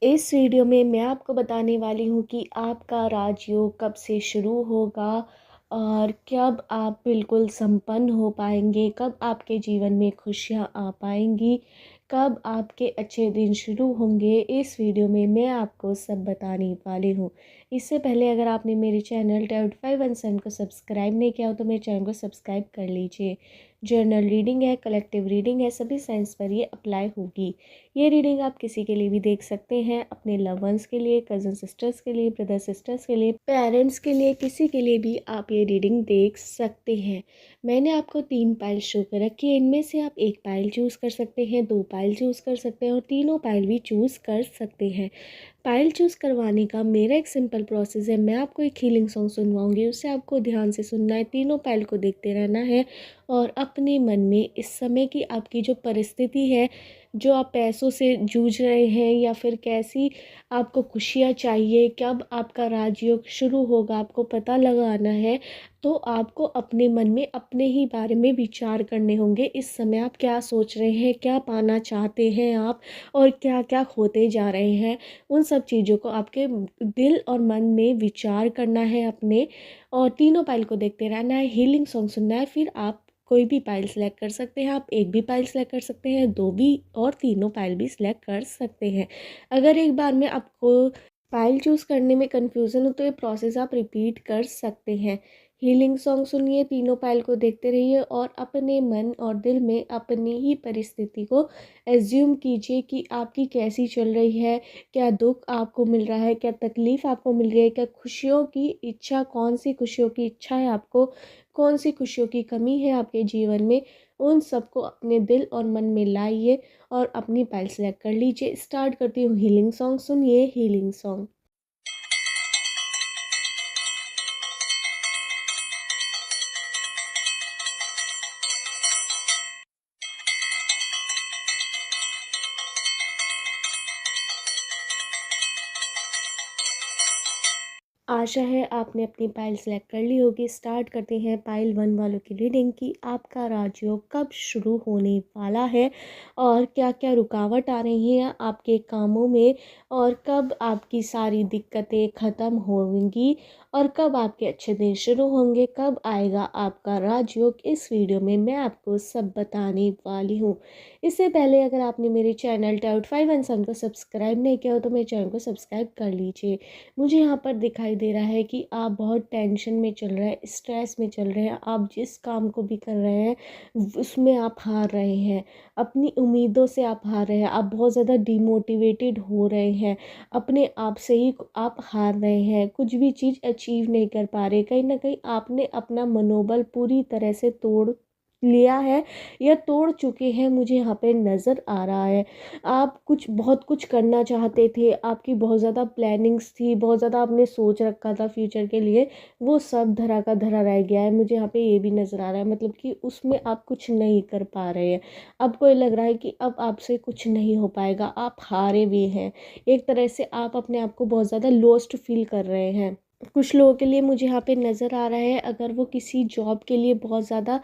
इस वीडियो में मैं आपको बताने वाली हूँ कि आपका राजयोग कब से शुरू होगा और कब आप बिल्कुल संपन्न हो पाएंगे, कब आपके जीवन में खुशियाँ आ पाएंगी, कब आपके अच्छे दिन शुरू होंगे। इस वीडियो में मैं आपको सब बताने वाली हूँ। इससे पहले अगर आपने मेरे चैनल टेड 5 को सब्सक्राइब नहीं किया हो तो मेरे चैनल को सब्सक्राइब कर लीजिए। जर्नल रीडिंग है, कलेक्टिव रीडिंग है, सभी साइंस पर ये अप्लाई होगी। ये रीडिंग आप किसी के लिए भी देख सकते हैं, अपने लव वंस के लिए, कज़न सिस्टर्स के लिए, ब्रदर सिस्टर्स के लिए, पेरेंट्स के लिए, किसी के लिए भी आप ये रीडिंग देख सकते हैं। मैंने आपको 3 पाइल शो कर रखी है। इनमें से आप 1 पाइल चूज़ कर सकते हैं, 2 पाइल चूज़ कर सकते हैं और तीनों पाइल भी चूज़ कर सकते हैं। पाइल चूज़ करवाने का मेरा एक सिंपल प्रोसेस है। मैं आपको एक हीलिंग सॉन्ग सुनवाऊंगी, उससे आपको ध्यान से सुनना है, तीनों पाइल को देखते रहना है और अपने मन में इस समय की आपकी जो परिस्थिति है, जो आप पैसों से जूझ रहे हैं या फिर कैसी आपको खुशियाँ चाहिए, कब आपका राजयोग शुरू होगा, आपको पता लगाना है। तो आपको अपने मन में अपने ही बारे में विचार करने होंगे। इस समय आप क्या सोच रहे हैं, क्या पाना चाहते हैं आप और क्या क्या खोते जा रहे हैं। उन सब चीज़ों को आपके दिल और मन में विचार करना है अपने, और तीनों पाइल को देखते रहना है, हीलिंग सॉन्ग सुनना है। फिर आप कोई भी पाइल सेलेक्ट कर सकते हैं। आप एक भी पाइल सेलेक्ट कर सकते हैं, दो भी और तीनों पाइल भी सिलेक्ट कर सकते हैं। अगर एक बार में आपको पाइल चूज़ करने में कन्फ्यूज़न हो तो ये प्रोसेस आप रिपीट कर सकते हैं। हीलिंग सॉन्ग सुनिए, तीनों पाइल को देखते रहिए और अपने मन और दिल में अपनी ही परिस्थिति को एज्यूम कीजिए कि आपकी कैसी चल रही है, क्या दुख आपको मिल रहा है, क्या तकलीफ़ आपको मिल रही है, क्या खुशियों की इच्छा, कौन सी खुशियों की इच्छा है आपको, कौन सी खुशियों की कमी है आपके जीवन में। उन सबको अपने दिल और मन में लाइए और अपनी पाइल सेलेक्ट कर लीजिए। स्टार्ट करती हूँ हीलिंग सॉन्ग, सुनिए हीलिंग सॉन्ग। आशा है आपने अपनी पाइल सेलेक्ट कर ली होगी। स्टार्ट करते हैं पाइल 1 वालों की रीडिंग की आपका राजयोग कब शुरू होने वाला है और क्या क्या रुकावट आ रही हैं आपके कामों में, और कब आपकी सारी दिक्कतें ख़त्म होंगी और कब आपके अच्छे दिन शुरू होंगे, कब आएगा आपका राजयोग। इस वीडियो में मैं आपको सब बताने वाली हूँ। इससे पहले अगर आपने मेरे चैनल टाउट 5 को सब्सक्राइब नहीं किया हो तो मेरे चैनल को सब्सक्राइब कर लीजिए। मुझे यहाँ पर दिखाई दे रहा है कि आप बहुत टेंशन में चल रहे हैं, स्ट्रेस में चल रहे हैं। आप जिस काम को भी कर रहे हैं उसमें आप हार रहे हैं, अपनी उम्मीदों से आप हार रहे हैं, आप बहुत ज़्यादा डिमोटिवेटेड हो रहे हैं, अपने आप से ही आप हार रहे हैं, कुछ भी चीज़ अचीव नहीं कर पा रहे। कहीं ना कहीं आपने अपना मनोबल पूरी तरह से तोड़ लिया है या तोड़ चुके हैं, मुझे यहाँ पे नज़र आ रहा है। आप बहुत कुछ करना चाहते थे, आपकी बहुत ज़्यादा प्लानिंग्स थी, बहुत ज़्यादा आपने सोच रखा था फ्यूचर के लिए, वो सब धरा का धरा रह गया है। मुझे यहाँ पे ये भी नज़र आ रहा है, मतलब कि उसमें आप कुछ नहीं कर पा रहे हैं। आपको ये लग रहा है कि अब आपसे कुछ नहीं हो पाएगा, आप हारे भी हैं। एक तरह से आप अपने आप को बहुत ज़्यादा लॉस्ट फील कर रहे हैं। कुछ लोगों के लिए मुझे यहाँ पे नज़र आ रहा है, अगर वो किसी जॉब के लिए बहुत ज़्यादा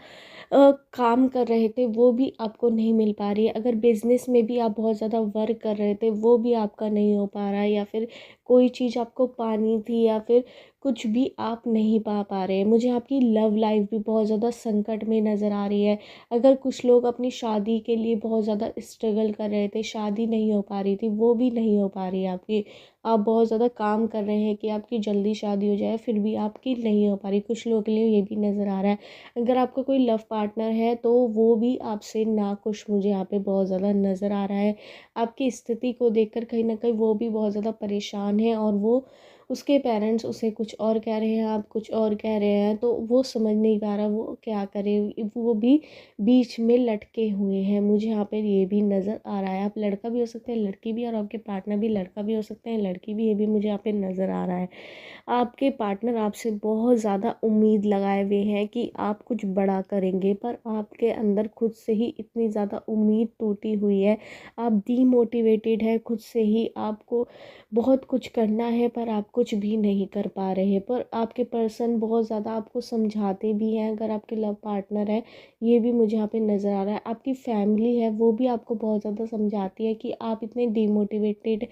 काम कर रहे थे वो भी आपको नहीं मिल पा रही है। अगर बिज़नेस में भी आप बहुत ज़्यादा वर्क कर रहे थे वो भी आपका नहीं हो पा रहा है, या फिर कोई चीज़ आपको पानी थी या फिर कुछ भी आप नहीं पा रहे हैं। मुझे आपकी लव लाइफ भी बहुत ज़्यादा संकट में नज़र आ रही है। अगर कुछ लोग अपनी शादी के लिए बहुत ज़्यादा स्ट्रगल कर रहे थे, शादी नहीं हो पा रही थी, वो भी नहीं हो पा रही है आपकी। आप बहुत ज़्यादा काम कर रहे हैं कि आपकी जल्दी शादी हो जाए, फिर भी आपकी नहीं हो पा रही। कुछ लोगों के लिए ये भी नज़र आ रहा है। अगर आपका कोई लव पार्टनर है तो वो भी आपसे नाखुश मुझे यहाँ पे बहुत ज़्यादा नज़र आ रहा है। आपकी स्थिति को देखकर कहीं ना कहीं वो भी बहुत ज़्यादा परेशान है, और वो उसके पेरेंट्स उसे कुछ और कह रहे हैं, आप कुछ और कह रहे हैं, तो वो समझ नहीं पा रहा वो क्या करे। वो भी बीच में लटके हुए हैं, मुझे यहाँ पे ये भी नज़र आ रहा है। आप लड़का भी हो सकते हैं, लड़की भी, और आपके पार्टनर भी लड़का भी हो सकते हैं, लड़की भी, ये भी मुझे यहाँ पे नज़र आ रहा है। आपके पार्टनर आपसे बहुत ज़्यादा उम्मीद लगाए हुए हैं कि आप कुछ बड़ा करेंगे, पर आपके अंदर खुद से ही इतनी ज़्यादा उम्मीद टूटी हुई है। आप डीमोटिवेटेड है खुद से ही, आपको बहुत कुछ करना है पर आपको कुछ भी नहीं कर पा रहे हैं। पर आपके पर्सन बहुत ज़्यादा आपको समझाते भी हैं, अगर आपके लव पार्टनर है, ये भी मुझे यहाँ पे नज़र आ रहा है। आपकी फैमिली है वो भी आपको बहुत ज़्यादा समझाती है कि आप इतने डिमोटिवेटेड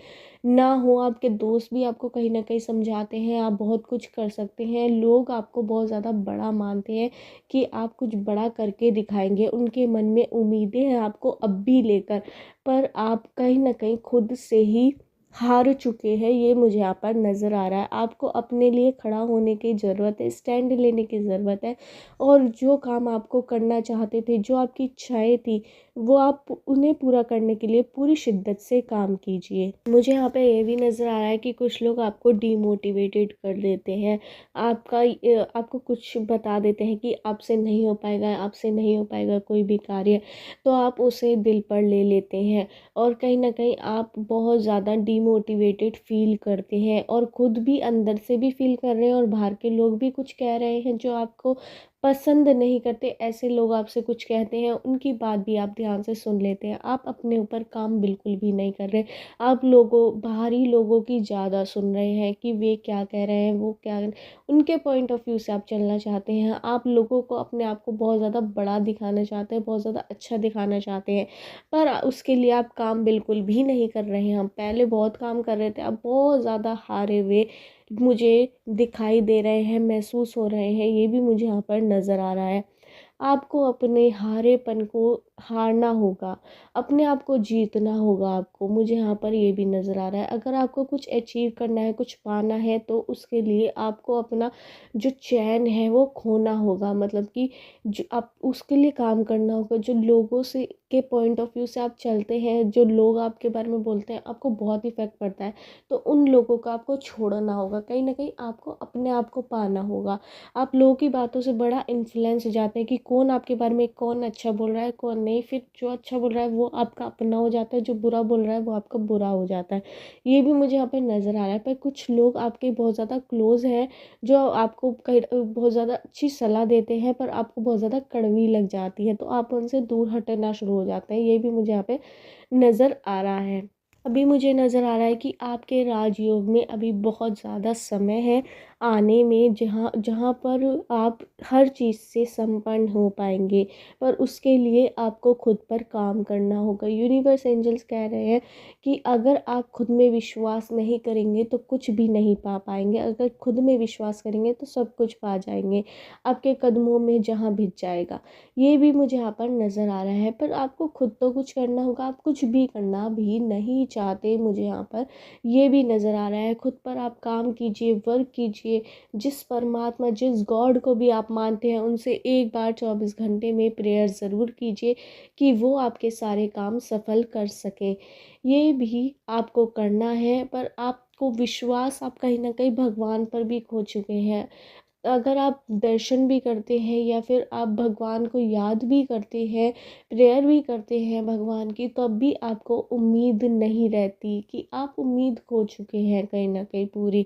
ना हो। आपके दोस्त भी आपको कहीं ना कहीं समझाते हैं आप बहुत कुछ कर सकते हैं। लोग आपको बहुत ज़्यादा बड़ा मानते हैं कि आप कुछ बड़ा करके दिखाएंगे। उनके मन में उम्मीदें हैं आपको अब भी लेकर, पर आप कहीं ना कहीं खुद से ही हार चुके हैं, ये मुझे यहाँ पर नज़र आ रहा है। आपको अपने लिए खड़ा होने की ज़रूरत है, स्टैंड लेने की ज़रूरत है। और जो काम आपको करना चाहते थे, जो आपकी इच्छाएं थी, वो आप उन्हें पूरा करने के लिए पूरी शिद्दत से काम कीजिए। मुझे यहाँ पे ये भी नज़र आ रहा है कि कुछ लोग आपको डीमोटिवेटेड कर देते हैं। आपको कुछ बता देते हैं कि आपसे नहीं हो पाएगा, आपसे नहीं हो पाएगा कोई भी कार्य, तो आप उसे दिल पर ले लेते हैं और कहीं ना कहीं आप बहुत ज़्यादा डीमोटिवेटेड फील करते हैं और ख़ुद भी अंदर से भी फील कर रहे हैं और बाहर के लोग भी कुछ कह रहे हैं जो आपको पसंद नहीं करते। ऐसे लोग आपसे कुछ कहते हैं, उनकी बात भी आप ध्यान से सुन लेते हैं। आप अपने ऊपर काम बिल्कुल भी नहीं कर रहे। आप बाहरी लोगों की ज़्यादा सुन रहे हैं कि वे क्या कह रहे हैं, वो क्या, उनके पॉइंट ऑफ व्यू से आप चलना चाहते हैं। आप लोगों को अपने आप को बहुत ज़्यादा बड़ा दिखाना चाहते हैं, बहुत ज़्यादा अच्छा दिखाना चाहते हैं, पर उसके लिए आप काम बिल्कुल भी नहीं कर रहे हैं। हम पहले बहुत काम कर रहे थे, अब बहुत ज़्यादा हारे हुए मुझे दिखाई दे रहे हैं, महसूस हो रहे हैं। ये भी मुझे यहाँ पर नज़र आ रहा है। आपको अपने हारेपन को हारना होगा, अपने आप को जीतना होगा आपको। मुझे यहाँ पर ये भी नज़र आ रहा है, अगर आपको कुछ अचीव करना है, कुछ पाना है, तो उसके लिए आपको अपना जो चैन है वो खोना होगा। मतलब कि जो आप उसके लिए काम करना होगा। जो लोगों से के पॉइंट ऑफ व्यू से आप चलते हैं, जो लोग आपके बारे में बोलते हैं, आपको बहुत इफेक्ट पड़ता है, तो उन लोगों को आपको छोड़ना होगा। कहीं ना कहीं आपको अपने आप को पाना होगा। आप लोगों की बातों से बड़ा इन्फ्लुएंस हो जाते हैं कि कौन आपके बारे में कौन अच्छा बोल रहा है, कौन नहीं। फिर जो अच्छा बोल रहा है वो आपका अपना हो जाता है, जो बुरा बोल रहा है वो आपका बुरा हो जाता है। ये भी मुझे यहाँ पे नज़र आ रहा है। पर कुछ लोग आपके बहुत ज़्यादा क्लोज हैं, जो आपको बहुत ज़्यादा अच्छी सलाह देते हैं, पर आपको बहुत ज़्यादा कड़वी लग जाती है, तो आप उनसे दूर हटना शुरू हो जाते हैं। ये भी मुझे यहाँ पे नज़र आ रहा है। अभी मुझे नज़र आ रहा है कि आपके राजयोग में अभी बहुत ज़्यादा समय है आने में, जहाँ जहाँ पर आप हर चीज़ से संपन्न हो पाएंगे, पर उसके लिए आपको खुद पर काम करना होगा। यूनिवर्स एंजल्स कह रहे हैं कि अगर आप खुद में विश्वास नहीं करेंगे तो कुछ भी नहीं पा पाएंगे, अगर खुद में विश्वास करेंगे तो सब कुछ पा जाएंगे। आपके कदमों में जहाँ भिज जाएगा, ये भी मुझे यहाँ पर नज़र आ रहा है। पर आपको खुद तो कुछ करना होगा, आप कुछ भी करना भी नहीं चाहते, मुझे यहाँ पर ये भी नज़र आ रहा है। खुद पर आप काम कीजिए, वर्क कीजिए। जिस परमात्मा, जिस गॉड को भी आप मानते हैं, उनसे एक बार 24 घंटे में प्रेयर ज़रूर कीजिए कि वो आपके सारे काम सफल कर सकें। ये भी आपको करना है, पर आपको विश्वास आप कहीं ना कहीं भगवान पर भी खो चुके हैं। अगर आप दर्शन भी करते हैं या फिर आप भगवान को याद भी करते हैं, प्रेयर भी करते हैं भगवान की, तब भी आपको उम्मीद नहीं रहती, कि आप उम्मीद खो चुके हैं कहीं ना कहीं पूरी,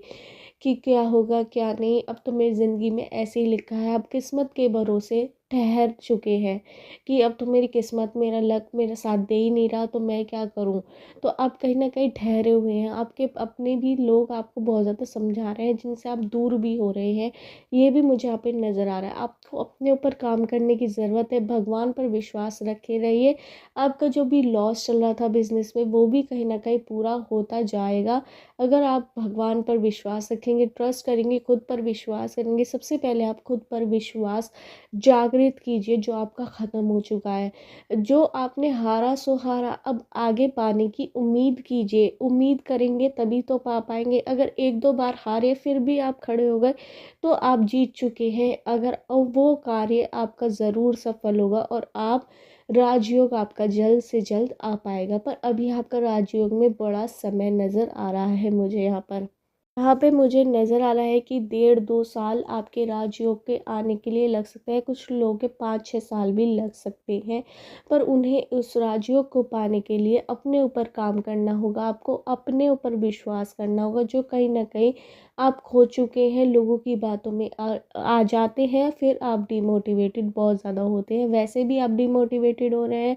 कि क्या होगा क्या नहीं। अब तो मेरी ज़िंदगी में ऐसे ही लिखा है, अब किस्मत के भरोसे ठहर चुके हैं कि अब तो मेरी किस्मत, मेरा लक मेरा साथ दे ही नहीं रहा, तो मैं क्या करूं। तो आप कहीं ना कहीं ठहरे हुए हैं। आपके अपने भी लोग आपको बहुत ज़्यादा समझा रहे हैं, जिनसे आप दूर भी हो रहे हैं। ये भी मुझे यहाँ पे नज़र आ रहा है। आपको अपने ऊपर काम करने की ज़रूरत है, भगवान पर विश्वास रखे रहिए। आपका जो भी लॉस चल रहा था बिजनेस में, वो भी कहीं ना कहीं पूरा होता जाएगा, अगर आप भगवान पर विश्वास रखेंगे, ट्रस्ट करेंगे, खुद पर विश्वास करेंगे। सबसे पहले आप खुद पर विश्वास जागृत कीजिए, जो आपका ख़त्म हो चुका है। जो आपने हारा सो हारा, अब आगे पाने की उम्मीद कीजिए। उम्मीद करेंगे तभी तो पा पाएंगे। अगर एक दो बार हारे फिर भी आप खड़े हो गए, तो आप जीत चुके हैं। अगर वो कार्य आपका ज़रूर सफल होगा और आप राजयोग आपका जल्द से जल्द आ पाएगा। पर अभी आपका राजयोग में बड़ा समय नज़र आ रहा है मुझे यहाँ पे मुझे नज़र आ रहा है कि 1.5-2 साल आपके राजयोग के आने के लिए लग सकते हैं। कुछ लोगों के 5-6 साल भी लग सकते हैं, पर उन्हें उस राजयोग को पाने के लिए अपने ऊपर काम करना होगा। आपको अपने ऊपर विश्वास करना होगा, जो कहीं ना कहीं आप खो चुके हैं। लोगों की बातों में आ जाते हैं, फिर आप डिमोटिवेटेड बहुत ज़्यादा होते हैं। वैसे भी आप डिमोटिवेटेड हो रहे हैं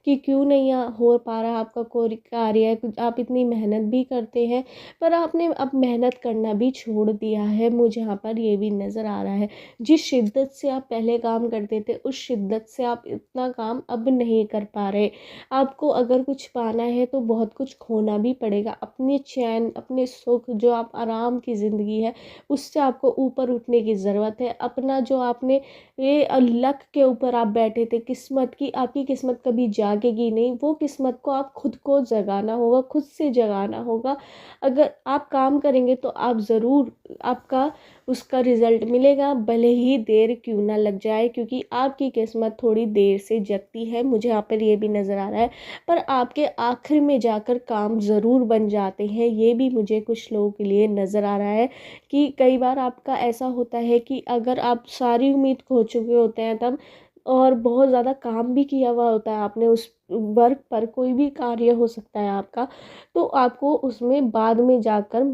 कि क्यों नहीं हो पा रहा आपका कोई कार्य, आप इतनी मेहनत भी करते हैं पर आपने अब मेहनत करना भी छोड़ दिया है। मुझे यहाँ पर ये भी नज़र आ रहा है, जिस शिद्दत से आप पहले काम करते थे उस शिद्दत से आप इतना काम अब नहीं कर पा रहे। आपको अगर कुछ पाना है तो बहुत कुछ खोना भी पड़ेगा। अपने चैन, अपने सुख, जो आप आराम की ज़िंदगी है उससे आपको ऊपर उठने की ज़रूरत है। अपना जो आपने ये लक के ऊपर आप बैठे थे, किस्मत की, आपकी किस्मत कभी जागेगी नहीं, वो किस्मत को आप खुद को जगाना होगा, खुद से जगाना होगा। अगर आप काम करेंगे तो आप ज़रूर आपका उसका रिज़ल्ट मिलेगा, भले ही देर क्यों ना लग जाए, क्योंकि आपकी किस्मत थोड़ी देर से जगती है, मुझे यहाँ पर ये भी नज़र आ रहा है। पर आपके आखिर में जाकर काम ज़रूर बन जाते हैं, ये भी मुझे कुछ लोगों के लिए नज़र आ रहा है कि कई बार आपका ऐसा होता है कि अगर आप सारी उम्मीद खो चुके होते हैं तब, और बहुत ज़्यादा काम भी किया हुआ होता है आपने उस वर्क पर, कोई भी कार्य हो सकता है आपका, तो आपको उसमें बाद में जाकर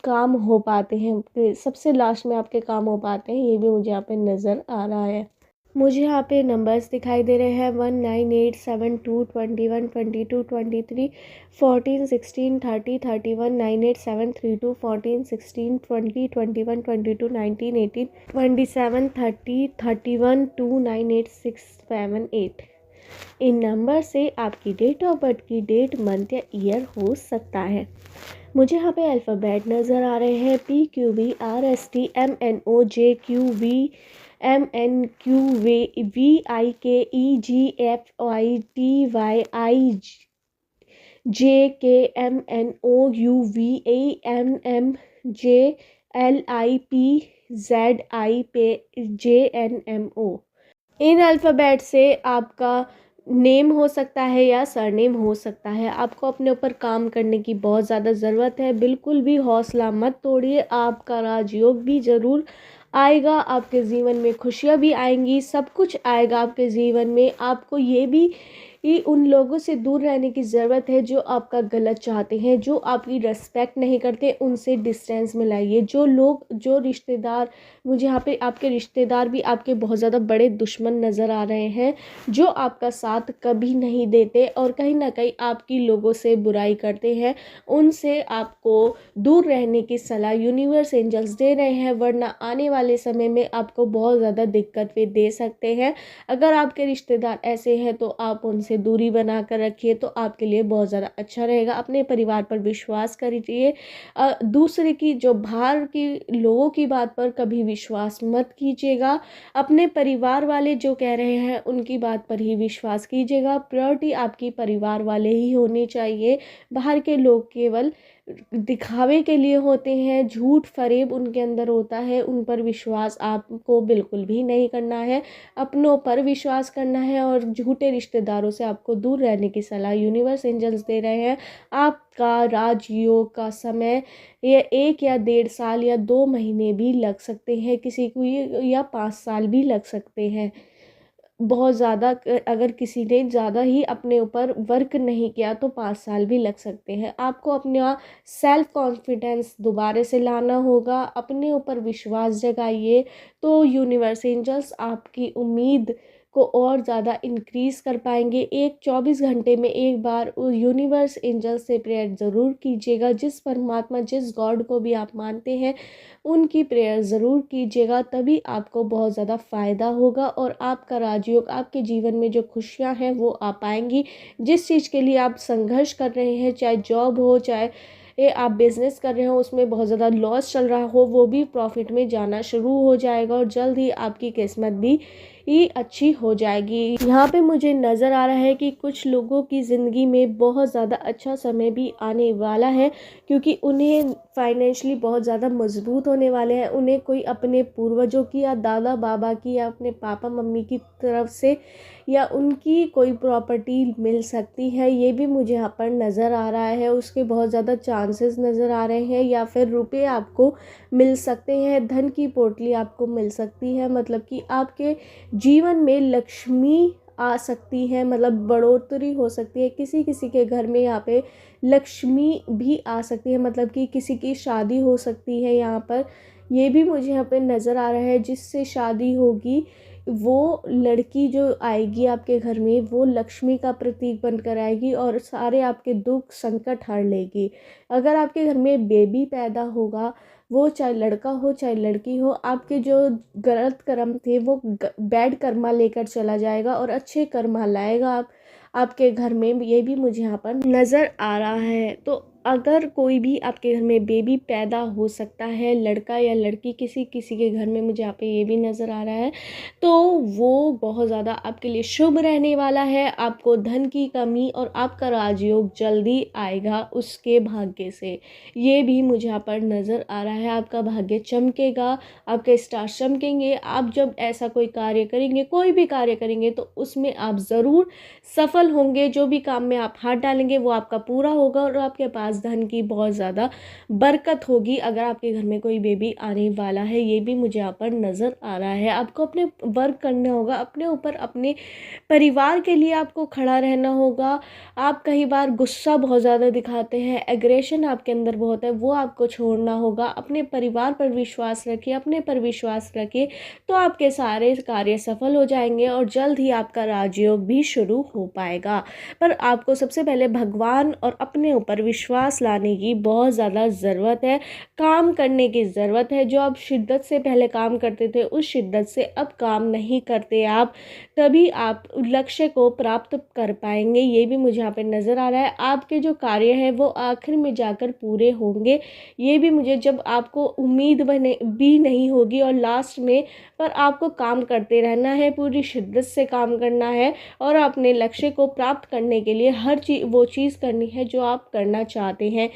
काम हो पाते हैं, सबसे लास्ट में आपके काम हो पाते हैं, ये भी मुझे यहाँ पे नज़र आ रहा है। मुझे यहाँ पे नंबर्स दिखाई दे रहे हैं 198722212223 14 16 30 31 987221221918273031298678। इन नंबर से आपकी डेट ऑफ बर्थ की डेट, मंथ या ईयर हो सकता है। मुझे यहाँ पे अल्फ़ाबेट नज़र आ रहे हैं PQVRSTMNOJQVIIJFYTYJNMO। इन अल्फ़ाबेट से आपका नेम हो सकता है या सरनेम हो सकता है। आपको अपने ऊपर काम करने की बहुत ज़्यादा ज़रूरत है, बिल्कुल भी हौसला मत तोड़िए, आपका राजयोग भी ज़रूर आएगा, आपके जीवन में खुशियाँ भी आएंगी, सब कुछ आएगा आपके जीवन में। आपको ये भी उन लोगों से दूर रहने की ज़रूरत है जो आपका गलत चाहते हैं, जो आपकी रिस्पेक्ट नहीं करते, उनसे डिस्टेंस में लाइए। जो लोग, जो रिश्तेदार, मुझे यहाँ पे आपके रिश्तेदार भी आपके बहुत ज़्यादा बड़े दुश्मन नज़र आ रहे हैं, जो आपका साथ कभी नहीं देते और कहीं ना कहीं आपकी लोगों से बुराई करते हैं, उनसे आपको दूर रहने की सलाह यूनिवर्स एंजल्स दे रहे हैं, वरना आने वाले समय में आपको बहुत ज़्यादा दिक्कत वे दे सकते हैं। अगर आपके रिश्तेदार ऐसे हैं तो आप उनसे दूरी बना कर रखिए, तो आपके लिए बहुत ज़्यादा अच्छा रहेगा। अपने परिवार पर विश्वास करिए, दूसरे की, जो बाहर की लोगों की बात पर कभी विश्वास मत कीजिएगा। अपने परिवार वाले जो कह रहे हैं उनकी बात पर ही विश्वास कीजिएगा। प्रायोरिटी आपकी परिवार वाले ही होनी चाहिए। बाहर के लोग केवल दिखावे के लिए होते हैं, झूठ फरेब उनके अंदर होता है, उन पर विश्वास आपको बिल्कुल भी नहीं करना है, अपनों पर विश्वास करना है। और झूठे रिश्तेदारों से आपको दूर रहने की सलाह यूनिवर्स एंजल्स दे रहे हैं। आपका राजयोग का समय ये 1 या 1.5 साल या 2 महीने भी लग सकते हैं, किसी को या 5 साल भी लग सकते हैं। बहुत ज़्यादा अगर किसी ने ज़्यादा ही अपने ऊपर वर्क नहीं किया तो 5 साल भी लग सकते हैं। आपको अपना सेल्फ कॉन्फिडेंस दोबारा से लाना होगा, अपने ऊपर विश्वास जगाइए, तो यूनिवर्स एंजल्स आपकी उम्मीद को और ज़्यादा इंक्रीज़ कर पाएंगे। 24 घंटे में एक बार यूनिवर्स एंजल्स से प्रेयर ज़रूर कीजिएगा। जिस परमात्मा, जिस गॉड को भी आप मानते हैं, उनकी प्रेयर ज़रूर कीजिएगा, तभी आपको बहुत ज़्यादा फ़ायदा होगा और आपका राजयोग, आपके जीवन में जो खुशियाँ हैं वो आ पाएंगी। जिस चीज़ के लिए आप संघर्ष कर रहे हैं, चाहे जॉब हो, चाहे आप बिज़नेस कर रहे हो, उसमें बहुत ज़्यादा लॉस चल रहा हो, वो भी प्रॉफिट में जाना शुरू हो जाएगा और जल्द ही आपकी किस्मत भी अच्छी हो जाएगी। यहाँ पे मुझे नज़र आ रहा है कि कुछ लोगों की ज़िंदगी में बहुत ज़्यादा अच्छा समय भी आने वाला है, क्योंकि उन्हें फाइनेंशियली बहुत ज़्यादा मजबूत होने वाले हैं। उन्हें कोई अपने पूर्वजों की या दादा बाबा की या अपने पापा मम्मी की तरफ से या उनकी कोई प्रॉपर्टी मिल सकती है, ये भी मुझे यहाँ पर नज़र आ रहा है। उसके बहुत ज़्यादा चांसेस नज़र आ रहे हैं, या फिर रुपए आपको मिल सकते हैं, धन की पोटली आपको मिल सकती है, मतलब कि आपके जीवन में लक्ष्मी आ सकती है, मतलब बढ़ोतरी हो सकती है। किसी किसी के घर में यहाँ पे लक्ष्मी भी आ सकती है, मतलब कि किसी की शादी हो सकती है यहाँ पर, ये भी मुझे यहाँ पे नज़र आ रहा है। जिससे शादी होगी वो लड़की जो आएगी आपके घर में वो लक्ष्मी का प्रतीक बनकर आएगी और सारे आपके दुख संकट हर लेगी। अगर आपके घर में बेबी पैदा होगा, वो चाहे लड़का हो चाहे लड़की हो, आपके जो गलत कर्म थे वो बैड कर्मा लेकर चला जाएगा और अच्छे कर्मा लाएगा आपके घर में। ये भी मुझे यहाँ पर नज़र आ रहा है। तो अगर कोई भी आपके घर में बेबी पैदा हो सकता है, लड़का या लड़की, किसी किसी के घर में मुझे यहाँ पे ये भी नज़र आ रहा है, तो वो बहुत ज़्यादा आपके लिए शुभ रहने वाला है। आपको धन की कमी और आपका राजयोग जल्दी आएगा उसके भाग्य से, ये भी मुझे यहाँ पर नज़र आ रहा है। आपका भाग्य चमकेगा, आपके स्टार चमकेंगे। आप जब ऐसा कोई कार्य करेंगे, कोई भी कार्य करेंगे, तो उसमें आप ज़रूर सफल होंगे। जो भी काम में आप हाथ डालेंगे वो आपका पूरा होगा और आपके पास धन की बहुत ज़्यादा बरकत होगी। अगर आपके घर में कोई बेबी आने वाला है, ये भी मुझे यहाँ पर नज़र आ रहा है। आपको अपने वर्क करना होगा, अपने ऊपर, अपने परिवार के लिए आपको खड़ा रहना होगा। आप कई बार गुस्सा बहुत ज़्यादा दिखाते हैं, एग्रेशन आपके अंदर बहुत है, वो आपको छोड़ना होगा। अपने परिवार पर विश्वास रखिए, अपने पर विश्वास रखिए, तो आपके सारे कार्य सफल हो जाएंगे और जल्द ही आपका राजयोग भी शुरू हो पाएगा। पर आपको सबसे पहले भगवान और अपने ऊपर विश्वास लाने की बहुत ज़्यादा ज़रूरत है, काम करने की ज़रूरत है। जो आप शिद्दत से पहले काम करते थे, उस शिद्दत से अब काम नहीं करते आप, तभी आप लक्ष्य को प्राप्त कर पाएंगे। ये भी मुझे यहाँ पे नज़र आ रहा है। आपके जो कार्य है वो आखिर में जाकर पूरे होंगे। ये भी मुझे, जब आपको उम्मीद बने भी नहीं होगी और लास्ट में, पर आपको काम करते रहना है, पूरी शिद्दत से काम करना है और अपने लक्ष्य को प्राप्त करने के लिए हर वो चीज़ करनी है जो आप करना चाहते हैं,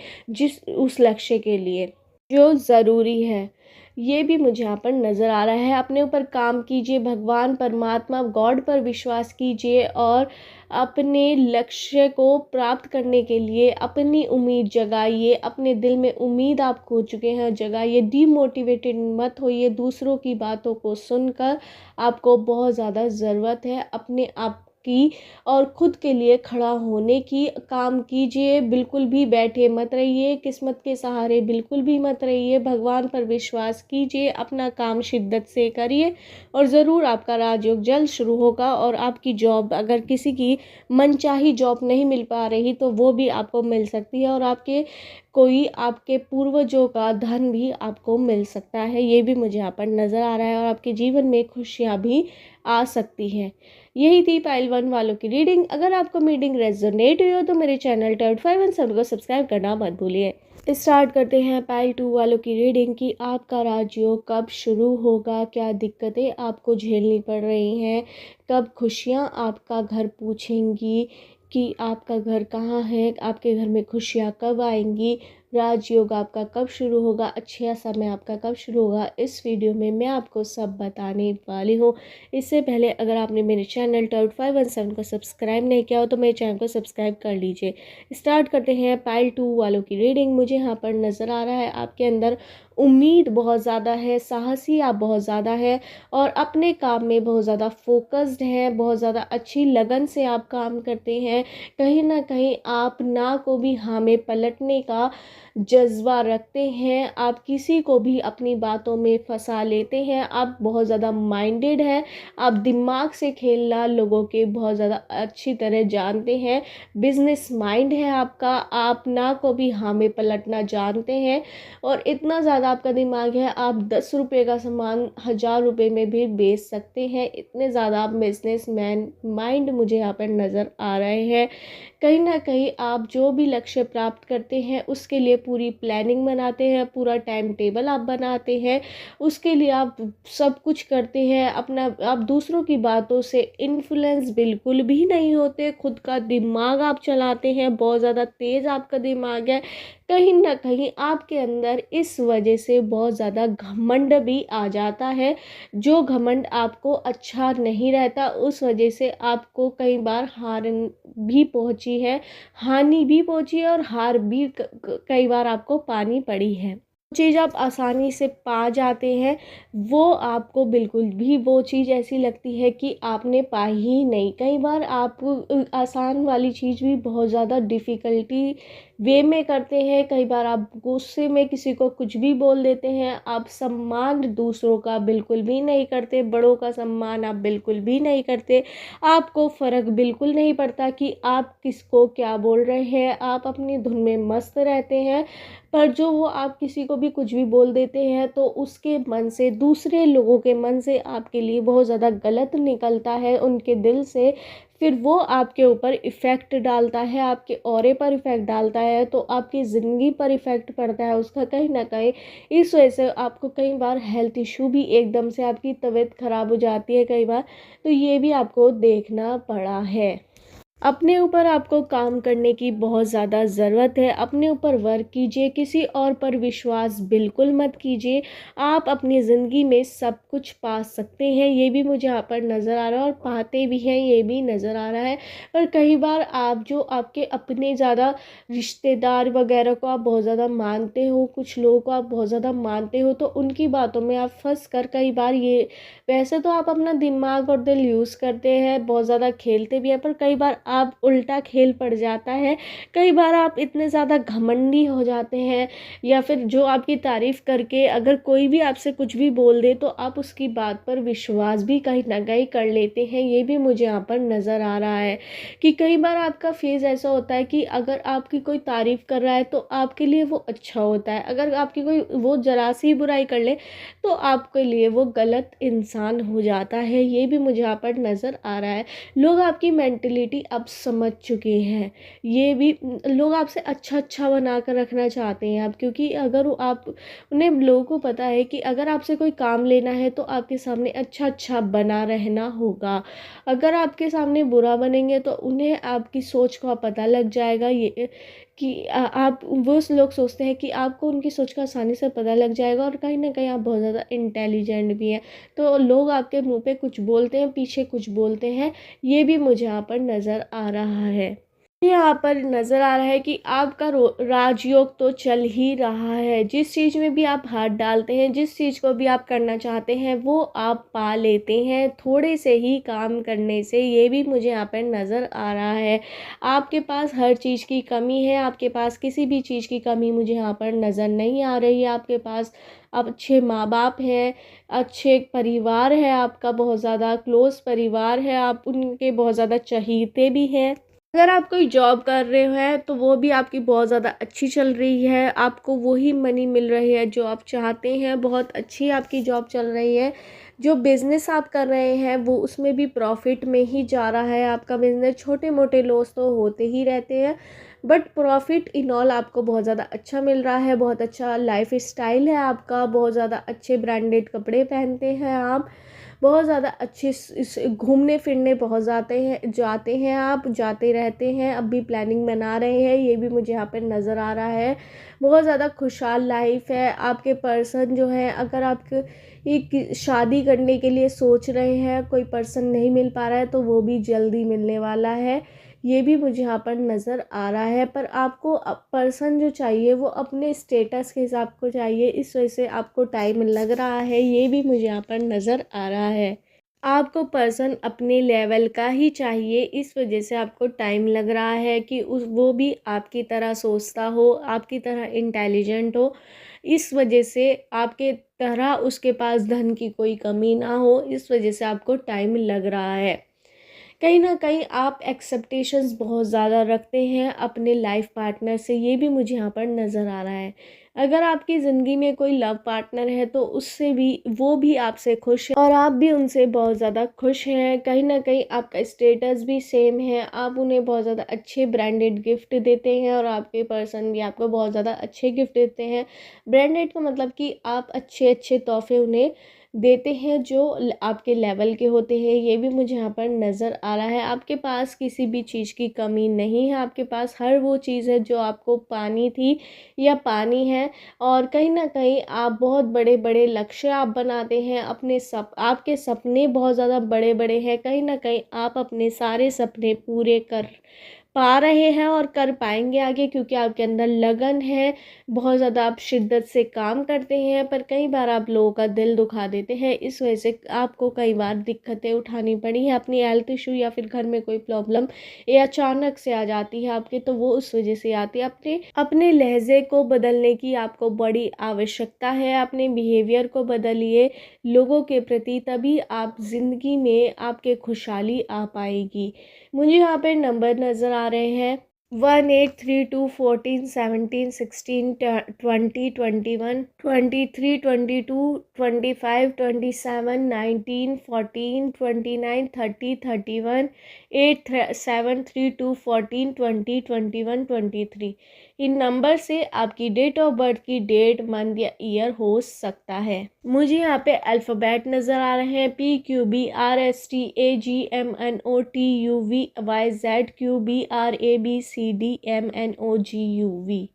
उस लक्ष्य के लिए जो ज़रूरी है। ये भी मुझे यहाँ पर नज़र आ रहा है। अपने ऊपर काम कीजिए, भगवान परमात्मा गॉड पर विश्वास कीजिए और अपने लक्ष्य को प्राप्त करने के लिए अपनी उम्मीद जगाइए। अपने दिल में उम्मीद आप खो चुके हैं, जगाइए। डीमोटिवेटेड मत होइए दूसरों की बातों को सुनकर। आपको बहुत ज़्यादा ज़रूरत है अपने आप की और खुद के लिए खड़ा होने की। काम कीजिए, बिल्कुल भी बैठे मत रहिए, किस्मत के सहारे बिल्कुल भी मत रहिए। भगवान पर विश्वास कीजिए, अपना काम शिद्दत से करिए और ज़रूर आपका राजयोग जल्द शुरू होगा। और आपकी जॉब, अगर किसी की मनचाही जॉब नहीं मिल पा रही, तो वो भी आपको मिल सकती है और आपके पूर्वजों का धन भी आपको मिल सकता है। ये भी मुझे यहाँ पर नज़र आ रहा है और आपके जीवन में खुशियाँ भी आ सकती हैं। यही थी पाइल 1 वालों की रीडिंग। अगर आपको रीडिंग रेजोनेट हुई हो तो मेरे चैनल टर्ट 517 को सब्सक्राइब करना मत भूलिए। स्टार्ट करते हैं पाइल 2 वालों की रीडिंग कि आपका राजयोग कब शुरू होगा, क्या दिक्कतें आपको झेलनी पड़ रही हैं, कब खुशियाँ आपका घर पूछेंगी कि आपका घर कहाँ है, आपके घर में खुशियाँ कब आएंगी, राजयोग आपका कब शुरू होगा, अच्छा समय आपका कब शुरू होगा, इस वीडियो में मैं आपको सब बताने वाली हूँ। इससे पहले अगर आपने मेरे चैनल टर्ट 517 को सब्सक्राइब नहीं किया हो तो मेरे चैनल को सब्सक्राइब कर लीजिए। स्टार्ट करते हैं पाइल 2 वालों की रीडिंग। मुझे यहाँ पर नज़र आ रहा है आपके अंदर उम्मीद बहुत ज़्यादा है, साहसी आप बहुत ज़्यादा है और अपने काम में बहुत ज़्यादा फोकस्ड हैं, बहुत ज़्यादा अच्छी लगन से आप काम करते हैं। कहीं ना कहीं आप ना को भी हाँ में पलटने का जज्बा रखते हैं। आप किसी को भी अपनी बातों में फंसा लेते हैं। आप बहुत ज़्यादा माइंडेड हैं, आप दिमाग से खेलना लोगों के बहुत ज़्यादा अच्छी तरह जानते हैं। बिजनेस माइंड है आपका, आप ना को भी हाँ में पलटना जानते हैं और इतना ज़्यादा आपका दिमाग है, आप 10 रुपये का सामान 1000 रुपये में भी बेच सकते हैं। इतने ज़्यादा आप बिजनेस मैन माइंड मुझे यहाँ पर नज़र आ रहे हैं। कहीं ना कहीं आप जो भी लक्ष्य प्राप्त करते हैं उसके लिए पूरी प्लानिंग बनाते हैं, पूरा टाइम टेबल आप बनाते हैं, उसके लिए आप सब कुछ करते हैं। आप दूसरों की बातों से इन्फ्लुएंस बिल्कुल भी नहीं होते, खुद का दिमाग आप चलाते हैं, बहुत ज़्यादा तेज़ आपका दिमाग है। कहीं ना कहीं आपके अंदर इस वजह से बहुत ज़्यादा घमंड भी आ जाता है, जो घमंड आपको अच्छा नहीं रहता। उस वजह से आपको कई बार हार भी पहुंची है, हानि भी पहुंची है और हार भी कई बार आपको पानी पड़ी है। चीज़ आप आसानी से पा जाते हैं, वो आपको बिल्कुल भी वो चीज़ ऐसी लगती है कि आपने पाई ही नहीं। कई बार आप आसान वाली चीज़ भी बहुत ज़्यादा डिफ़िकल्टी वे में करते हैं, कई बार आप गुस्से में किसी को कुछ भी बोल देते हैं, आप सम्मान दूसरों का बिल्कुल भी नहीं करते, बड़ों का सम्मान आप बिल्कुल भी नहीं करते, आपको फ़र्क बिल्कुल नहीं पड़ता कि आप किसको क्या बोल रहे हैं, आप अपनी धुन में मस्त रहते हैं। पर जो वो आप किसी को भी कुछ भी बोल देते हैं तो उसके मन से, दूसरे लोगों के मन से आपके लिए बहुत ज़्यादा गलत निकलता है, उनके दिल से फिर वो आपके ऊपर इफ़ेक्ट डालता है, आपके ऑरे पर इफ़ेक्ट डालता है, तो आपकी ज़िंदगी पर इफ़ेक्ट पड़ता है उसका कहीं ना कहीं। इस वजह से आपको कई बार हेल्थ इशू भी, एकदम से आपकी तबीयत ख़राब हो जाती है कई बार, तो ये भी आपको देखना पड़ा है। अपने ऊपर आपको काम करने की बहुत ज़्यादा ज़रूरत है, अपने ऊपर वर्क कीजिए, किसी और पर विश्वास बिल्कुल मत कीजिए। आप अपनी ज़िंदगी में सब कुछ पा सकते हैं, ये भी मुझे यहाँ पर नज़र आ रहा है और पाते भी हैं, ये भी नज़र आ रहा है। पर कई बार आप जो आपके अपने ज़्यादा रिश्तेदार वगैरह को आप बहुत ज़्यादा मानते हो, कुछ लोगों को आप बहुत ज़्यादा मानते हो, तो उनकी बातों में आप फँस कर कई बार ये, वैसे तो आप अपना दिमाग और दिल यूज़ करते हैं, बहुत ज़्यादा खेलते भी हैं, पर कई बार आप उल्टा खेल पड़ जाता है। कई बार आप इतने ज़्यादा घमंडी हो जाते हैं, या फिर जो आपकी तारीफ़ करके अगर कोई भी आपसे कुछ भी बोल दे तो आप उसकी बात पर विश्वास भी कहीं न कहीं कर लेते हैं। ये भी मुझे यहाँ पर नज़र आ रहा है कि कई बार आपका फ़ेज़ ऐसा होता है कि अगर आपकी कोई तारीफ़ कर रहा है तो आपके लिए वो अच्छा होता है। अगर आपकी कोई वो ज़रा-सी बुराई कर ले तो आपके लिए वो गलत इंसान हो जाता है। ये भी मुझे यहाँ पर नज़र आ रहा है। लोग आपकी मेंटालिटी अब समझ चुके हैं। ये भी लोग आपसे अच्छा बना कर रखना चाहते हैं अब, क्योंकि अगर आप उन्हें, लोगों को पता है कि अगर आपसे कोई काम लेना है तो आपके सामने अच्छा बना रहना होगा। अगर आपके सामने बुरा बनेंगे तो उन्हें आपकी सोच का पता लग जाएगा, ये कि आप, वो लोग सोचते हैं कि आपको उनकी सोच का आसानी से पता लग जाएगा और कहीं न कहीं आप बहुत ज़्यादा इंटेलिजेंट भी हैं। तो लोग आपके मुँह पे कुछ बोलते हैं, पीछे कुछ बोलते हैं, ये भी मुझे यहाँ पर नज़र आ रहा है। यहाँ पर नज़र आ रहा है कि आपका राजयोग तो चल ही रहा है। जिस चीज़ में भी आप हाथ डालते हैं, जिस चीज़ को भी आप करना चाहते हैं, वो आप पा लेते हैं थोड़े से ही काम करने से। ये भी मुझे यहाँ पर नज़र आ रहा है। आपके पास हर चीज़ की कमी है, आपके पास किसी भी चीज़ की कमी मुझे यहाँ पर नज़र नहीं आ रही है। आपके पास अब अच्छे माँ बाप हैं, अच्छे परिवार है, आपका बहुत ज़्यादा क्लोज़ परिवार है, आप उनके बहुत ज़्यादा चहीते भी हैं। अगर आप कोई जॉब कर रहे हैं तो वो भी आपकी बहुत ज़्यादा अच्छी चल रही है, आपको वही मनी मिल रही है जो आप चाहते हैं, बहुत अच्छी आपकी जॉब चल रही है। जो बिज़नेस आप कर रहे हैं वो, उसमें भी प्रॉफिट में ही जा रहा है आपका बिज़नेस। छोटे मोटे लॉस तो होते ही रहते हैं, बट प्रॉफिट इन ऑल आपको बहुत ज़्यादा अच्छा मिल रहा है। बहुत अच्छा लाइफ स्टाइल है आपका, बहुत ज़्यादा अच्छे ब्रांडेड कपड़े पहनते हैं आप, बहुत ज़्यादा अच्छे इस घूमने फिरने बहुत जाते हैं आप, जाते रहते हैं, अब भी प्लानिंग बना रहे हैं, ये भी मुझे यहाँ पर नज़र आ रहा है। बहुत ज़्यादा खुशहाल लाइफ है आपके पर्सन जो है। अगर आप एक शादी करने के लिए सोच रहे हैं, कोई पर्सन नहीं मिल पा रहा है, तो वो भी जल्दी मिलने वाला है, ये भी मुझे यहाँ पर नज़र आ रहा है। पर आपको पर्सन जो चाहिए वो अपने स्टेटस के हिसाब को चाहिए, इस वजह से आपको टाइम लग रहा है, ये भी मुझे यहाँ पर नज़र आ रहा है। आपको पर्सन अपने लेवल का ही चाहिए, इस वजह से आपको टाइम लग रहा है कि उस वो भी आपकी तरह सोचता हो, आपकी तरह इंटेलिजेंट हो, इस वजह से आपके तरह उसके पास धन की कोई कमी ना हो, इस वजह से आपको टाइम लग रहा है। कहीं न कहीं आप एक्सपेक्टेशंस बहुत ज़्यादा रखते हैं अपने लाइफ पार्टनर से, ये भी मुझे यहाँ पर नज़र आ रहा है। अगर आपकी ज़िंदगी में कोई लव पार्टनर है तो उससे भी, वो भी आपसे खुश है और आप भी उनसे बहुत ज़्यादा खुश हैं। कहीं न कहीं आपका स्टेटस भी सेम है, आप उन्हें बहुत ज़्यादा अच्छे ब्रांडेड गिफ्ट देते हैं और आपके पर्सन भी आपको बहुत ज़्यादा अच्छे गिफ्ट देते हैं। ब्रांडेड का मतलब कि आप अच्छे तोहफ़े उन्हें देते हैं जो आपके लेवल के होते हैं, ये भी मुझे यहाँ पर नज़र आ रहा है। आपके पास किसी भी चीज़ की कमी नहीं है, आपके पास हर वो चीज़ है जो आपको पानी थी या पानी है। और कहीं न कहीं आप बहुत बड़े-बड़े लक्ष्य आप बनाते हैं, अपने आपके सपने बहुत ज़्यादा बड़े-बड़े हैं, कहीं न कहीं आप अपने सारे सपने पूरे कर पा रहे हैं और कर पाएँगे आगे, क्योंकि आपके अंदर लगन है, बहुत ज़्यादा आप शिद्दत से काम करते हैं, पर कई बार आप लोगों का दिल दुखा देते हैं। इस वजह से आपको कई बार दिक्कतें उठानी पड़ी हैं, अपनी हेल्थ इश्यू या फिर घर में कोई प्रॉब्लम ये अचानक से आ जाती है आपके, तो वो उस वजह से आती है। अपने अपने लहज़े को बदलने की आपको बड़ी आवश्यकता है, अपने बिहेवियर को बदलिए लोगों के प्रति, तभी आप ज़िंदगी में आपके खुशहाली आ पाएगी। मुझे यहाँ पे नंबर नज़र आ रहे हैं 1832 14 17 16 20 21 23 22 25 27 19 14 29 30 31 8 7 3 2 14 20 21 23। इन नंबर से आपकी डेट ऑफ बर्थ की डेट, मंथ या ईयर हो सकता है। मुझे यहाँ पे अल्फ़ाबेट नज़र आ रहे हैं PQBRSTAGMNOTUVYZQBRABCDMNOGUV।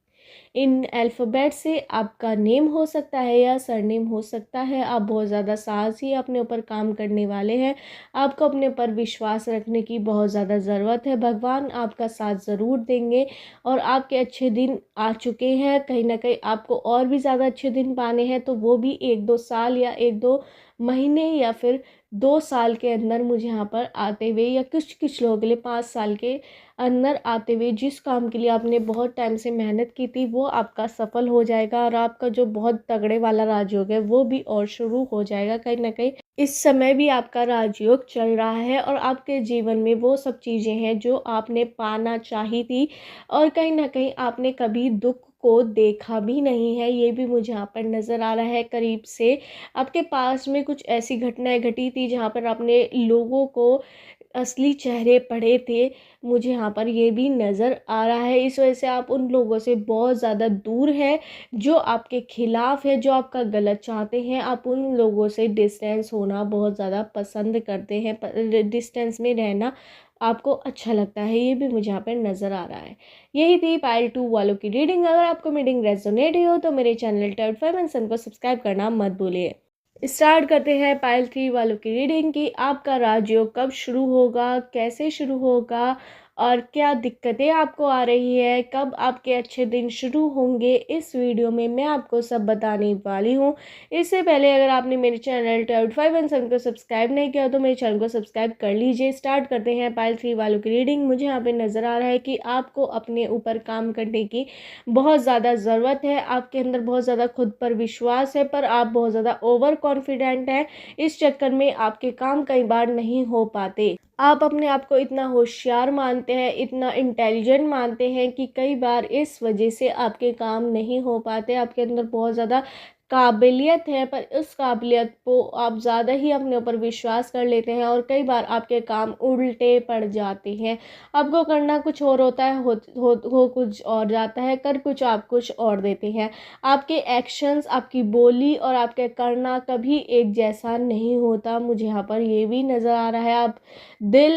इन अल्फ़ाबेट से आपका नेम हो सकता है या सरनेम हो सकता है। आप बहुत ज़्यादा साहसी अपने ऊपर काम करने वाले हैं। आपको अपने ऊपर विश्वास रखने की बहुत ज़्यादा ज़रूरत है। भगवान आपका साथ ज़रूर देंगे और आपके अच्छे दिन आ चुके हैं। कहीं न कहीं आपको और भी ज़्यादा अच्छे दिन पाने हैं, तो वो भी 1-2 साल या 1-2 महीने या फिर 2 साल के अंदर मुझे यहाँ पर आते हुए, या कुछ लोगों के लिए 5 साल के अंदर आते हुए। जिस काम के लिए आपने बहुत टाइम से मेहनत की थी वो आपका सफल हो जाएगा, और आपका जो बहुत तगड़े वाला राजयोग है वो भी और शुरू हो जाएगा। कहीं ना कहीं इस समय भी आपका राजयोग चल रहा है और आपके जीवन में वो सब चीज़ें हैं जो आपने पाना चाही थी, और कहीं ना कहीं आपने कभी दुख को देखा भी नहीं है। ये भी मुझे यहाँ पर नज़र आ रहा है करीब से। आपके पास में कुछ ऐसी घटनाएं घटी थी जहाँ पर आपने लोगों को असली चेहरे पड़े थे, मुझे यहाँ पर ये भी नज़र आ रहा है। इस वजह से आप उन लोगों से बहुत ज़्यादा दूर हैं जो आपके खिलाफ़ है, जो आपका गलत चाहते हैं। आप उन लोगों से डिस्टेंस होना बहुत ज़्यादा पसंद करते हैं, डिस्टेंस में रहना आपको अच्छा लगता है। ये भी मुझे यहाँ पर नज़र आ रहा है। यही थी पाइल 2 वालों की रीडिंग। अगर आपको रीडिंग रेजोनेट हो तो मेरे चैनल टर्ड 5 एंड सन को सब्सक्राइब करना मत भूलिए। स्टार्ट करते हैं पाइल 3 वालों की रीडिंग की आपका राजयोग कब शुरू होगा, कैसे शुरू होगा और क्या दिक्कतें आपको आ रही है, कब आपके अच्छे दिन शुरू होंगे, इस वीडियो में मैं आपको सब बताने वाली हूँ। इससे पहले अगर आपने मेरे चैनल टर्ड 5 एंड सन को सब्सक्राइब नहीं किया तो मेरे चैनल को सब्सक्राइब कर लीजिए। स्टार्ट करते हैं पाइल 3 वालों की रीडिंग। मुझे यहाँ पे नज़र आ रहा है कि आपको अपने ऊपर काम करने की बहुत ज़्यादा ज़रूरत है। आपके अंदर बहुत ज़्यादा खुद पर विश्वास है, पर आप बहुत ज़्यादा ओवर कॉन्फिडेंट हैं। इस चक्कर में आपके काम कई बार नहीं हो पाते। आप अपने आप को इतना होशियार मानते हैं, इतना इंटेलिजेंट मानते हैं कि कई बार इस वजह से आपके काम नहीं हो पाते। आपके अंदर बहुत ज़्यादा काबिलियत है, पर इस काबिलियत को आप ज़्यादा ही अपने ऊपर विश्वास कर लेते हैं और कई बार आपके काम उल्टे पड़ जाते हैं। आपको करना कुछ और होता है, हो कुछ और जाता है, कर कुछ आप कुछ और देते हैं। आपके एक्शंस, आपकी बोली और आपके करना कभी एक जैसा नहीं होता। मुझे यहाँ पर ये भी नज़र आ रहा है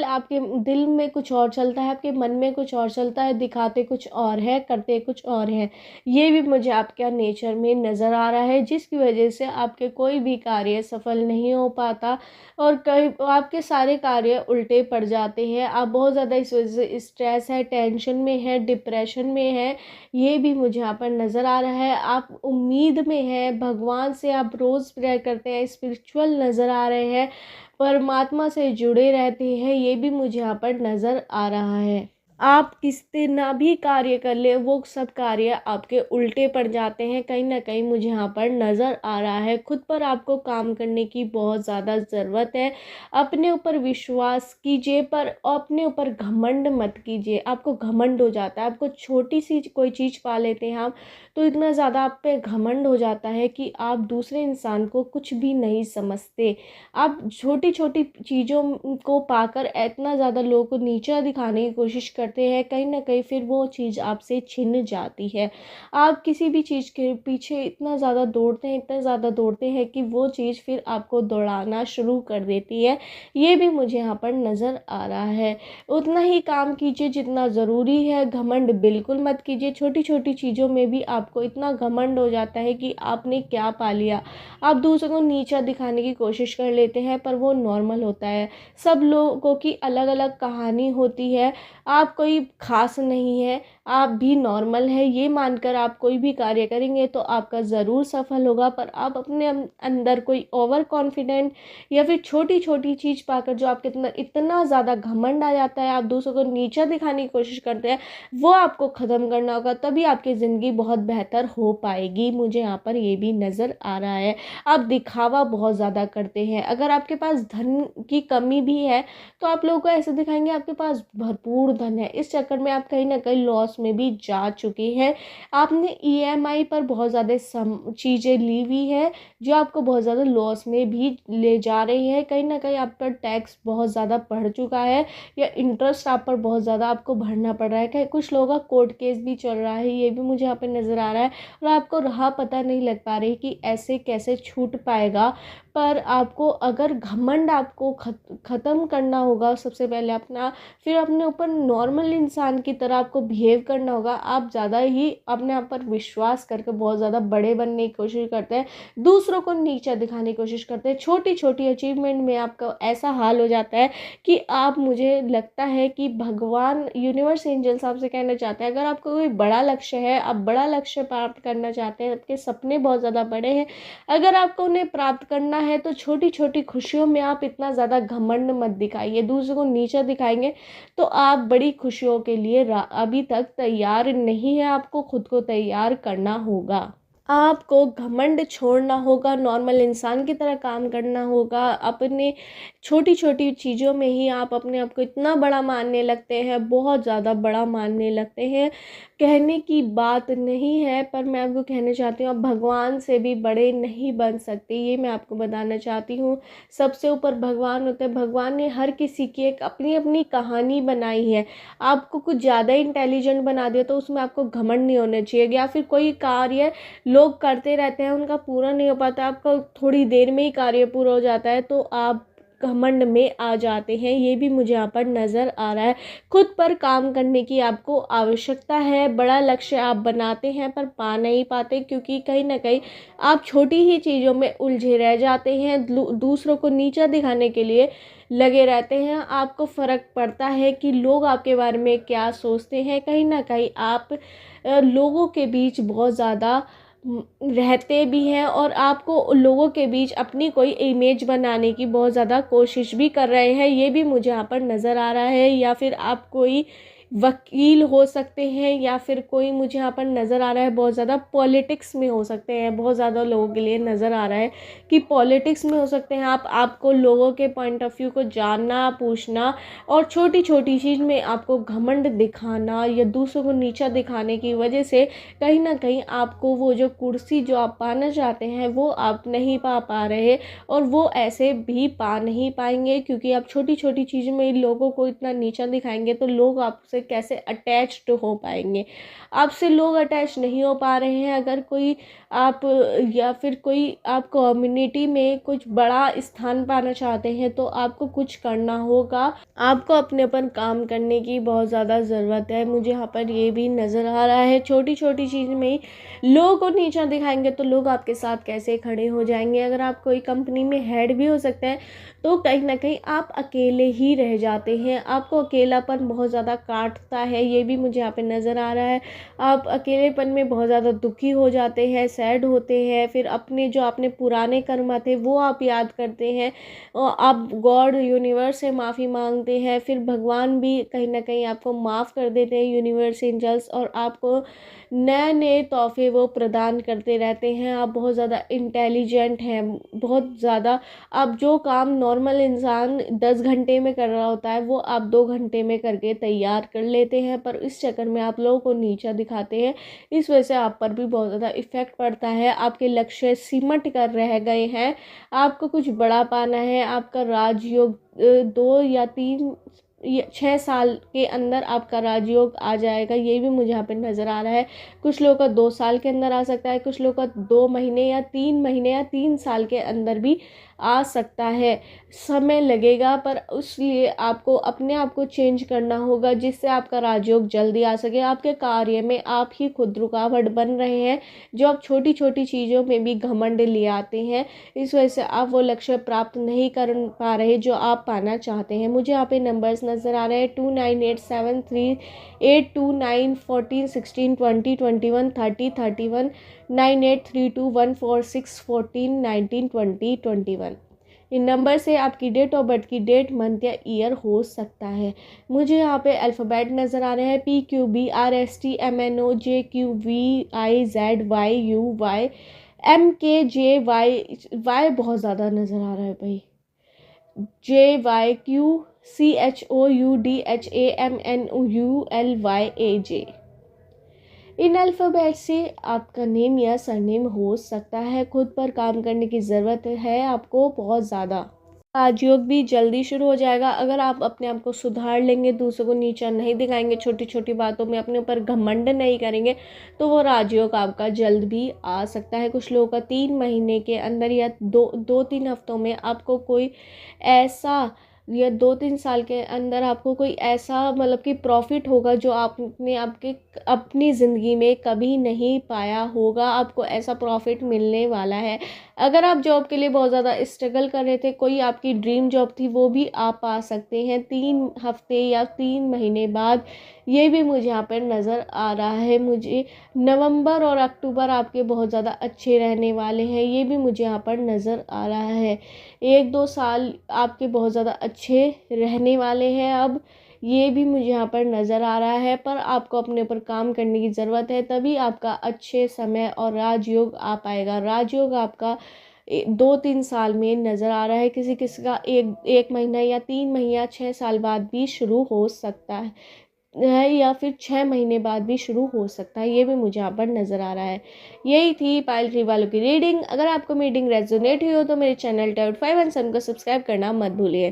आपके दिल में कुछ और चलता है, आपके मन में कुछ और चलता है, दिखाते कुछ और है, करते कुछ और है। ये भी मुझे आपके नेचर में नज़र आ रहा है, जिसकी वजह से आपके कोई भी कार्य सफल नहीं हो पाता और कई आपके सारे कार्य उल्टे पड़ जाते हैं। आप बहुत ज़्यादा इस वजह से स्ट्रेस है, टेंशन में है, डिप्रेशन में है। ये भी मुझे यहाँ पर नज़र आ रहा है। आप उम्मीद में हैं, भगवान से आप रोज़ प्रेयर करते हैं, स्पिरिचुअल नज़र आ रहे हैं, परमात्मा से जुड़े रहते हैं। ये भी मुझे यहाँ पर नज़र आ रहा है। आप कितना भी कार्य कर ले वो सब कार्य आपके उल्टे पड़ जाते हैं। कहीं ना कहीं मुझे यहाँ पर नज़र आ रहा है खुद पर आपको काम करने की बहुत ज़्यादा ज़रूरत है। अपने ऊपर विश्वास कीजिए, पर अपने ऊपर घमंड मत कीजिए। आपको घमंड हो जाता है, आपको छोटी सी कोई चीज़ पा लेते हैं आप, तो इतना ज़्यादा आप पे घमंड हो जाता है कि आप दूसरे इंसान को कुछ भी नहीं समझते। आप छोटी छोटी चीज़ों को पाकर इतना ज़्यादा लोगों को नीचा दिखाने की कोशिश करते हैं, कहीं ना कहीं फिर वो चीज़ आपसे छिन जाती है। आप किसी भी चीज़ के पीछे इतना ज़्यादा दौड़ते हैं, इतना ज़्यादा दौड़ते हैं कि वो चीज़ फिर आपको दौड़ाना शुरू कर देती है। ये भी मुझे यहाँ पर नज़र आ रहा है। उतना ही काम कीजिए जितना ज़रूरी है, घमंड बिल्कुल मत कीजिए। छोटी छोटी चीज़ों में भी आपको इतना घमंड हो जाता है कि आपने क्या पा लिया। आप दूसरों को नीचा दिखाने की कोशिश कर लेते हैं, पर वो नॉर्मल होता है। सब लोगों की अलग अलग कहानी होती है। आप कोई ख़ास नहीं है, आप भी नॉर्मल है, ये मानकर आप कोई भी कार्य करेंगे तो आपका ज़रूर सफल होगा। पर आप अपने अंदर कोई ओवर कॉन्फिडेंट या फिर छोटी छोटी चीज़ पाकर जो आपके अंदर इतना ज़्यादा घमंड आ जाता है, आप दूसरों को नीचा दिखाने की कोशिश करते हैं, वो आपको ख़त्म करना होगा, तभी आपकी ज़िंदगी बहुत बेहतर हो पाएगी। मुझे यहाँ पर ये भी नज़र आ रहा है। आप दिखावा बहुत ज़्यादा करते हैं। अगर आपके पास धन की कमी भी है तो आप लोगों को ऐसे दिखाएंगे आपके पास भरपूर धन है। इस चक्कर में आप कहीं ना कहीं लॉस में भी जा चुके हैं। आपने ईएमआई पर बहुत ज़्यादा चीज़ें ली हुई है जो आपको बहुत ज़्यादा लॉस में भी ले जा रही है। कहीं ना कहीं आप पर टैक्स बहुत ज़्यादा बढ़ चुका है या इंटरेस्ट आप पर बहुत ज़्यादा आपको भरना पड़ रहा है। कहीं कुछ लोगों का कोर्ट केस भी चल रहा है, ये भी मुझे यहाँ पे नज़र आ रहा है। और आपको राह पता नहीं लग पा रही कि ऐसे कैसे छूट पाएगा। पर आपको अगर घमंड आपको ख़त्म करना होगा सबसे पहले अपना, फिर अपने ऊपर नॉर्मल इंसान की तरह आपको बिहेव करना होगा। आप ज़्यादा ही अपने आप पर विश्वास करके बहुत ज़्यादा बड़े बनने की कोशिश करते हैं, दूसरों को नीचा दिखाने की कोशिश करते हैं। छोटी छोटी अचीवमेंट में आपका ऐसा हाल हो जाता है कि आप, मुझे लगता है कि भगवान यूनिवर्स एंजल्स आपसे कहना चाहते हैं, अगर आपको कोई बड़ा लक्ष्य है, आप बड़ा लक्ष्य प्राप्त करना चाहते हैं, आपके सपने बहुत ज़्यादा बड़े हैं, अगर आपको उन्हें प्राप्त करना है तो छोटी छोटी खुशियों में आप इतना ज़्यादा घमंड मत दिखाइए। दूसरों को नीचा दिखाएंगे तो आप बड़ी खुशियों के लिए अभी तक तैयार नहीं है, आपको खुद को तैयार करना होगा। आपको घमंड छोड़ना होगा, नॉर्मल इंसान की तरह काम करना होगा। अपने छोटी छोटी चीज़ों में ही आप अपने आप को इतना बड़ा मानने लगते हैं, बहुत ज़्यादा बड़ा मानने लगते हैं। कहने की बात नहीं है, पर मैं आपको कहना चाहती हूँ, आप भगवान से भी बड़े नहीं बन सकते, ये मैं आपको बताना चाहती हूँ। सबसे ऊपर भगवान होते हैं। भगवान ने हर किसी की एक अपनी अपनी कहानी बनाई है। आपको कुछ ज़्यादा इंटेलिजेंट बना दिया तो उसमें आपको घमंड नहीं होना चाहिए। या फिर कोई कार्य लोग करते रहते हैं, उनका पूरा नहीं हो पाता, आपका थोड़ी देर में ही कार्य पूरा हो जाता है तो आप घमंड में आ जाते हैं, ये भी मुझे यहाँ पर नज़र आ रहा है। खुद पर काम करने की आपको आवश्यकता है। बड़ा लक्ष्य आप बनाते हैं पर पा नहीं पाते, क्योंकि कहीं ना कहीं आप छोटी ही चीज़ों में उलझे रह जाते हैं, दूसरों को नीचा दिखाने के लिए लगे रहते हैं। आपको फ़र्क पड़ता है कि लोग आपके बारे में क्या सोचते हैं। कहीं ना कहीं आप लोगों के बीच बहुत ज़्यादा रहते भी हैं और आपको लोगों के बीच अपनी कोई इमेज बनाने की बहुत ज़्यादा कोशिश भी कर रहे हैं, ये भी मुझे यहाँ पर नज़र आ रहा है। या फिर आप कोई वकील हो सकते हैं, या फिर कोई, मुझे यहाँ पर नज़र आ रहा है बहुत ज़्यादा पॉलिटिक्स में हो सकते हैं। बहुत ज़्यादा लोगों के लिए नज़र आ रहा है कि पॉलिटिक्स में हो सकते हैं आप। आपको लोगों के पॉइंट ऑफ व्यू को जानना, पूछना और छोटी छोटी चीज़ में आपको घमंड दिखाना या दूसरों को नीचा दिखाने की वजह से कहीं ना कहीं आपको वो जो कुर्सी जो आप पाना चाहते हैं वो आप नहीं पा रहे, और वो ऐसे भी पा नहीं पाएंगे, क्योंकि आप छोटी छोटी चीज़ों में लोगों को इतना नीचा दिखाएंगे तो लोग आपसे कैसे अटैच्ड हो पाएंगे। आपसे लोग अटैच नहीं हो पा रहे हैं। अगर कोई आप, या फिर कोई आप कम्युनिटी में कुछ बड़ा स्थान पाना चाहते हैं तो आपको कुछ करना होगा। आपको अपने ऊपर काम करने की बहुत ज़्यादा ज़रूरत है। मुझे यहाँ पर ये भी नज़र आ रहा है, छोटी छोटी चीज़ में ही लोगों को नीचा दिखाएंगे तो लोग आपके साथ कैसे खड़े हो जाएंगे। अगर आप कोई कंपनी में हेड भी हो सकते हैं तो कहीं ना कहीं आप अकेले ही रह जाते हैं। आपको अकेलापन बहुत ज़्यादा काटता है, ये भी मुझे यहाँ पे नज़र आ रहा है। आप अकेलेपन में बहुत ज़्यादा दुखी हो जाते हैं, सैड होते हैं। फिर अपने जो आपने पुराने कर्म थे वो आप याद करते हैं और आप गॉड यूनिवर्स से माफ़ी मांगते हैं। फिर भगवान भी कहीं ना कहीं आपको माफ़ कर देते हैं, यूनिवर्स एंजल्स, और आपको नए नए तोहफे वो प्रदान करते रहते हैं। आप बहुत ज़्यादा इंटेलिजेंट हैं, बहुत ज़्यादा। आप जो काम नॉर्मल इंसान 10 घंटे में कर रहा होता है वो आप 2 घंटे में करके तैयार कर लेते हैं, पर इस चक्कर में आप लोगों को नीचा दिखाते हैं। इस वजह से आप पर भी बहुत ज़्यादा इफ़ेक्ट पड़ता है। आपके लक्ष्य सिमट कर रह गए हैं। आपको कुछ बड़ा पाना है। आपका राजयोग 2 या 3 या 6 साल के अंदर आपका राजयोग आ जाएगा, ये भी मुझे यहाँ पे नज़र आ रहा है। कुछ लोगों का 2 साल के अंदर आ सकता है, कुछ लोगों का 2 महीने या 3 महीने या 3 साल के अंदर भी आ सकता है। समय लगेगा, पर उसलिए आपको अपने आप को चेंज करना होगा जिससे आपका राजयोग जल्दी आ सके। आपके कार्य में आप ही खुद रुकावट बन रहे हैं, जो आप छोटी छोटी चीज़ों में भी घमंड ले आते हैं। इस वजह से आप वो लक्ष्य प्राप्त नहीं कर पा रहे जो आप पाना चाहते हैं। मुझे यहाँ पे नंबर्स नज़र आ रहे हैं 298738291416203130319832146142192021। इन नंबर से आपकी डेट ऑफ बर्थ की डेट, मंथ या ईयर हो सकता है। मुझे यहाँ पे अल्फ़ाबेट नज़र आ रहे हैं PQBRSTMNOJQVIZYUY MKJY बहुत ज़्यादा नज़र आ रहा है भाई, JYQCHOUDHAMNULYAJ। इन अल्फ़ाबेट से आपका नेम या सरनेम हो सकता है। खुद पर काम करने की ज़रूरत है आपको बहुत ज़्यादा। राजयोग भी जल्दी शुरू हो जाएगा अगर आप अपने आप को सुधार लेंगे, दूसरों को नीचा नहीं दिखाएंगे, छोटी छोटी बातों में अपने ऊपर घमंड नहीं करेंगे, तो वो राजयोग आपका जल्द भी आ सकता है। कुछ लोगों का 3 महीने के अंदर या 2-3 हफ्तों में आपको कोई ऐसा, या 2-3 साल के अंदर आपको कोई ऐसा मतलब कि प्रॉफिट होगा जो आपने अपनी ज़िंदगी में कभी नहीं पाया होगा। आपको ऐसा प्रॉफिट मिलने वाला है। अगर आप जॉब के लिए बहुत ज़्यादा स्ट्रगल कर रहे थे, कोई आपकी ड्रीम जॉब थी, वो भी आप पा सकते हैं 3 हफ्ते या 3 महीने बाद। ये भी मुझे यहाँ पर नज़र आ रहा है। मुझे नवंबर और अक्टूबर आपके बहुत ज़्यादा अच्छे रहने वाले हैं, ये भी मुझे यहाँ पर नज़र आ रहा है। 1-2 साल आपके बहुत ज़्यादा अच्छे रहने वाले हैं अब, ये भी मुझे यहाँ पर नज़र आ रहा है। पर आपको अपने ऊपर काम करने की ज़रूरत है, तभी आपका अच्छे समय और राजयोग आ पाएगा। राजयोग आपका 2-3 साल में नज़र आ रहा है। किसी किसी का एक महीना या 3 महीना 6 साल बाद भी शुरू हो सकता है, या फिर 6 महीने बाद भी शुरू हो सकता है। ये भी मुझे यहाँ पर नज़र आ रहा है। यही थी पायल ट्री वालों की रीडिंग। अगर आपको रीडिंग रेजोनेट हुई हो तो मेरे चैनल Tarot 5 and Sun को सब्सक्राइब करना मत भूलिए।